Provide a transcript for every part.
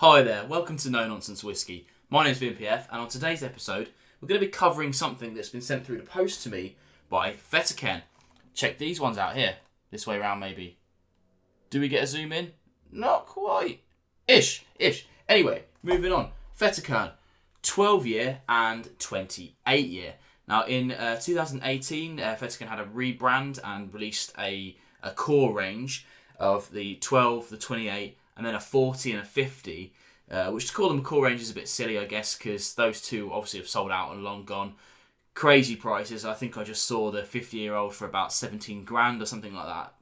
Hi there, welcome to Nonsense Whisky. My name's VMPF, and on today's episode, we're going to be covering something that's been sent through the post to me by Fettercairn. Check these ones out here. This way around, maybe. Do we get a zoom in? Not quite. Ish. Anyway, moving on. Fettercairn, 12 year and 28 year. Now, in 2018, Fettercairn had a rebrand and released a core range of the 12, the 28, and then a 40 and a 50, which to call them a core range is a bit silly, I guess, because those two obviously have sold out and long gone. Crazy prices. I think I just saw the 50-year-old for about 17 grand or something like that.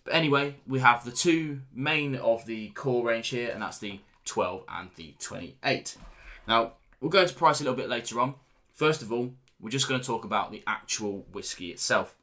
But anyway, we have the two main of the core range here, and that's the 12 and the 28. Now, we'll go into price a little bit later on. First of all, we're just going to talk about the actual whiskey itself.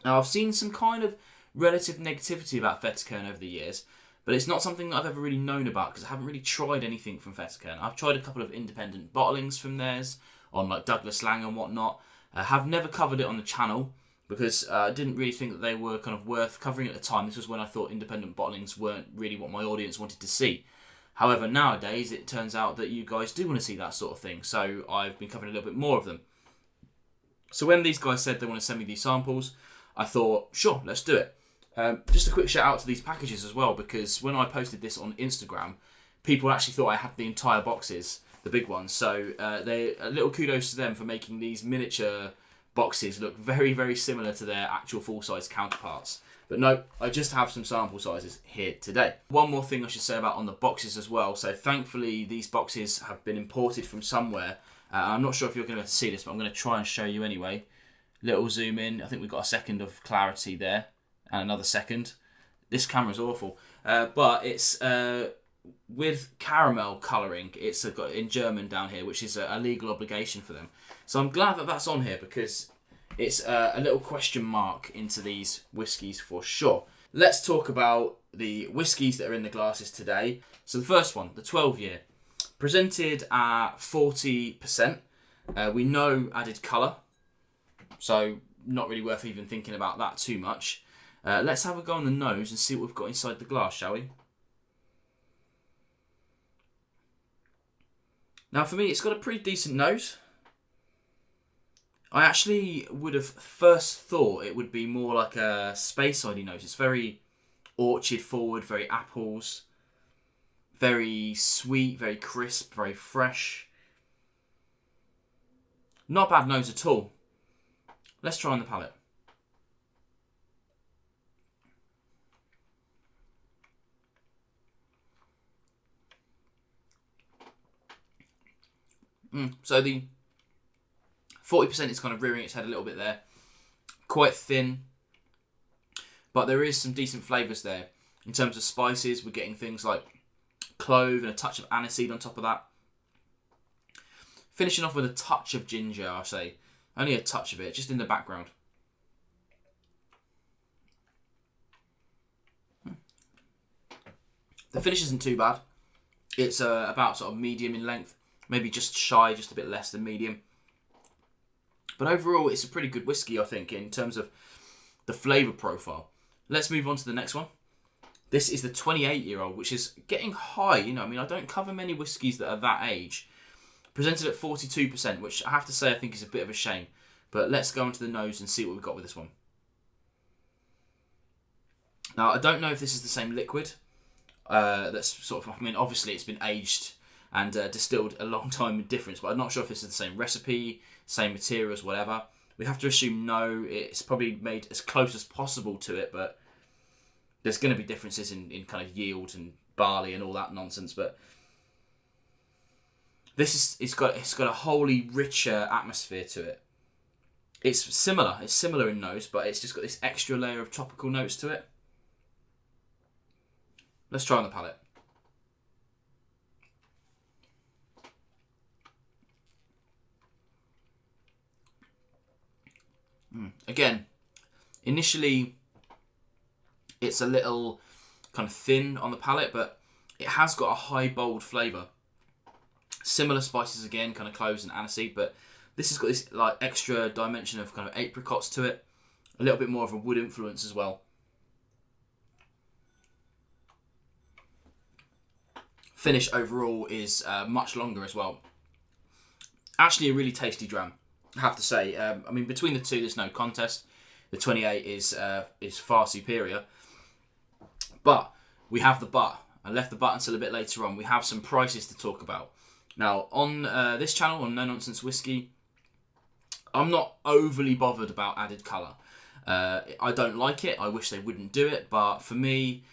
Now, I've seen some kind of relative negativity about Fettercairn over the years, but it's not something that I've ever really known about because I haven't really tried anything from Fettercairn. I've tried a couple of independent bottlings from theirs on like Douglas Lang and whatnot. I have never covered it on the channel because I didn't really think that they were kind of worth covering at the time. This was when I thought independent bottlings weren't really what my audience wanted to see. However, nowadays it turns out that you guys do want to see that sort of thing, so I've been covering a little bit more of them. So when these guys said they want to send me these samples, I thought, sure, let's do it. Just a quick shout out to these packages as well, because when I posted this on Instagram, people actually thought I had the entire boxes, the big ones. So a little kudos to them for making these miniature boxes look very, very similar to their actual full-size counterparts. But no, I just have some sample sizes here today. One more thing I should say about on the boxes as well. So thankfully, these boxes have been imported from somewhere. I'm not sure if you're going to see this, but I'm going to try and show you anyway. Little zoom in. I think we've got a second of clarity there. And another second. This camera's awful. But it's with caramel colouring. It's got in German down here, which is a legal obligation for them. So I'm glad that that's on here because it's a little question mark into these whiskies for sure. Let's talk about the whiskies that are in the glasses today. So the first one, the 12 year. Presented at 40%. We know added colour. So not really worth even thinking about that too much. Let's have a go on the nose and see what we've got inside the glass, shall we? Now, for me, it's got a pretty decent nose. I actually would have first thought it would be more like a Speyside nose. It's very orchard forward, very apples, very sweet, very crisp, very fresh. Not a bad nose at all. Let's try on the palate. So the 40% is kind of rearing its head a little bit there. Quite thin. But there is some decent flavours there. In terms of spices, we're getting things like clove and a touch of aniseed on top of that. Finishing off with a touch of ginger, I say. Only a touch of it, just in the background. The finish isn't too bad. It's about sort of medium in length. Maybe just shy, just a bit less than medium. But overall, it's a pretty good whiskey, I think, in terms of the flavour profile. Let's move on to the next one. This is the 28-year-old, which is getting high. You know, I mean, I don't cover many whiskies that are that age. Presented at 42%, which I have to say I think is a bit of a shame. But let's go onto the nose and see what we've got with this one. Now, I don't know if this is the same liquid. That's sort of, I mean, obviously it's been aged and distilled a long time difference, but I'm not sure if this is the same recipe, same materials, whatever. We have to assume no, it's probably made as close as possible to it, but there's going to be differences in kind of yield and barley and all that nonsense, but it's got a wholly richer atmosphere to it. It's similar in nose, but it's just got this extra layer of tropical notes to it. Let's try on the palate. Again, initially it's a little kind of thin on the palate, but it has got a high, bold flavour. Similar spices again, kind of cloves and aniseed, but this has got this like extra dimension of kind of apricots to it. A little bit more of a wood influence as well. Finish overall is much longer as well. Actually, a really tasty dram, I have to say. I mean, between the two, there's no contest. The 28 is far superior. But we have the but. I left the but until a bit later on. We have some prices to talk about. Now, on this channel, on No Nonsense Whisky, I'm not overly bothered about added colour. I don't like it. I wish they wouldn't do it. But for me,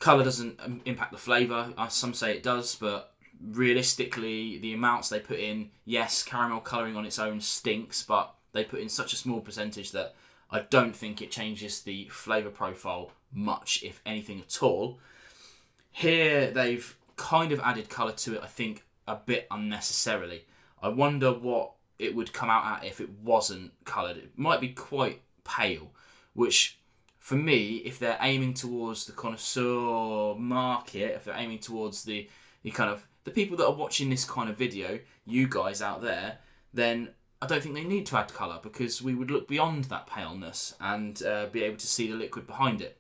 colour doesn't impact the flavour. Some say it does, but realistically, the amounts they put in, yes, caramel colouring on its own stinks, but they put in such a small percentage that I don't think it changes the flavour profile much, if anything at all. Here, they've kind of added colour to it, I think, a bit unnecessarily. I wonder what it would come out at if it wasn't coloured. It might be quite pale, which for me, if they're aiming towards the connoisseur market, if they're aiming towards the kind of the people that are watching this kind of video, you guys out there, then I don't think they need to add colour, because we would look beyond that paleness and be able to see the liquid behind it.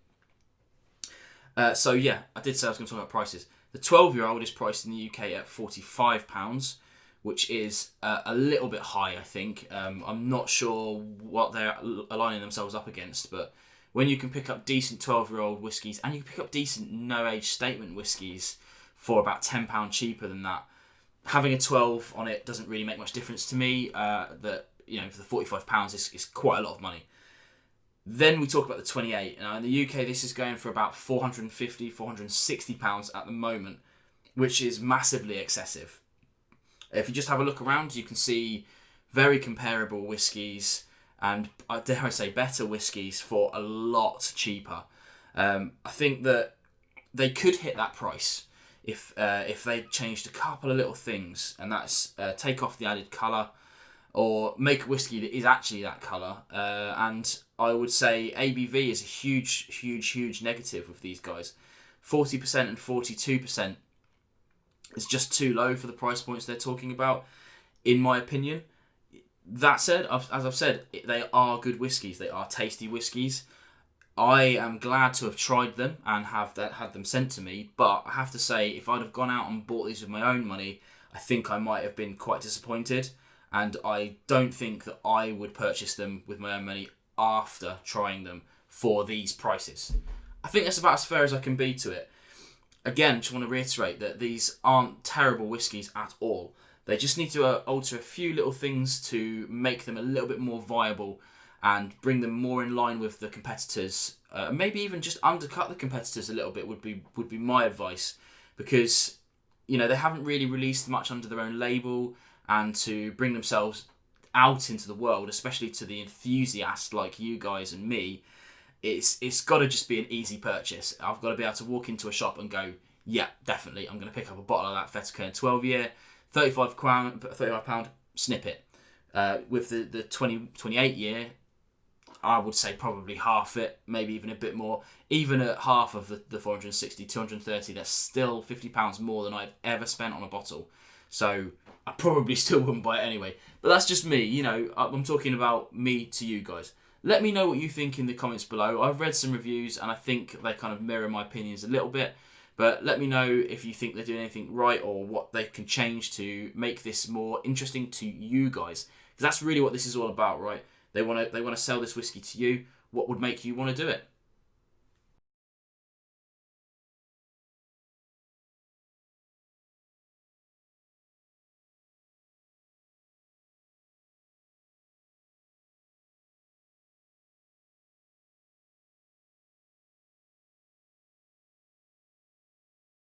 So yeah, I did say I was going to talk about prices. The 12-year-old is priced in the UK at £45, which is a little bit high, I think. I'm not sure what they're aligning themselves up against, but when you can pick up decent 12-year-old whiskies, and you can pick up decent no-age statement whiskies for about £10 cheaper than that, having a 12 on it doesn't really make much difference to me. That, you know, for the £45 is quite a lot of money. Then we talk about the 28. Now in the UK, this is going for about £450, £460 at the moment, which is massively excessive. If you just have a look around, you can see very comparable whiskies, and dare I say better whiskies, for a lot cheaper. I think that they could hit that price if they changed a couple of little things, and that's take off the added colour, or make a whiskey that is actually that colour. And I would say ABV is a huge negative with these guys. 40% and 42% is just too low for the price points they're talking about, in my opinion. That said, as I've said, they are good whiskies. They are tasty whiskies. I am glad to have tried them and had them sent to me, but I have to say, if I'd have gone out and bought these with my own money, I think I might have been quite disappointed, and I don't think that I would purchase them with my own money after trying them for these prices. I think that's about as fair as I can be to it. Again, just want to reiterate that these aren't terrible whiskies at all. They just need to alter a few little things to make them a little bit more viable and bring them more in line with the competitors. Maybe even just undercut the competitors a little bit would be my advice, because, you know, they haven't really released much under their own label, and to bring themselves out into the world, especially to the enthusiast like you guys and me, it's got to just be an easy purchase. I've got to be able to walk into a shop and go, yeah, definitely, I'm going to pick up a bottle of that Fettercairn 12-year, £35, snip it. With the 28-year, I would say probably half it, maybe even a bit more. Even at half of the 460, 230, that's still £50 more than I've ever spent on a bottle. So I probably still wouldn't buy it anyway. But that's just me, you know, I'm talking about me to you guys. Let me know what you think in the comments below. I've read some reviews and I think they kind of mirror my opinions a little bit. But let me know if you think they're doing anything right, or what they can change to make this more interesting to you guys. Because that's really what this is all about, right? They want to sell this whiskey to you. What would make you want to do it?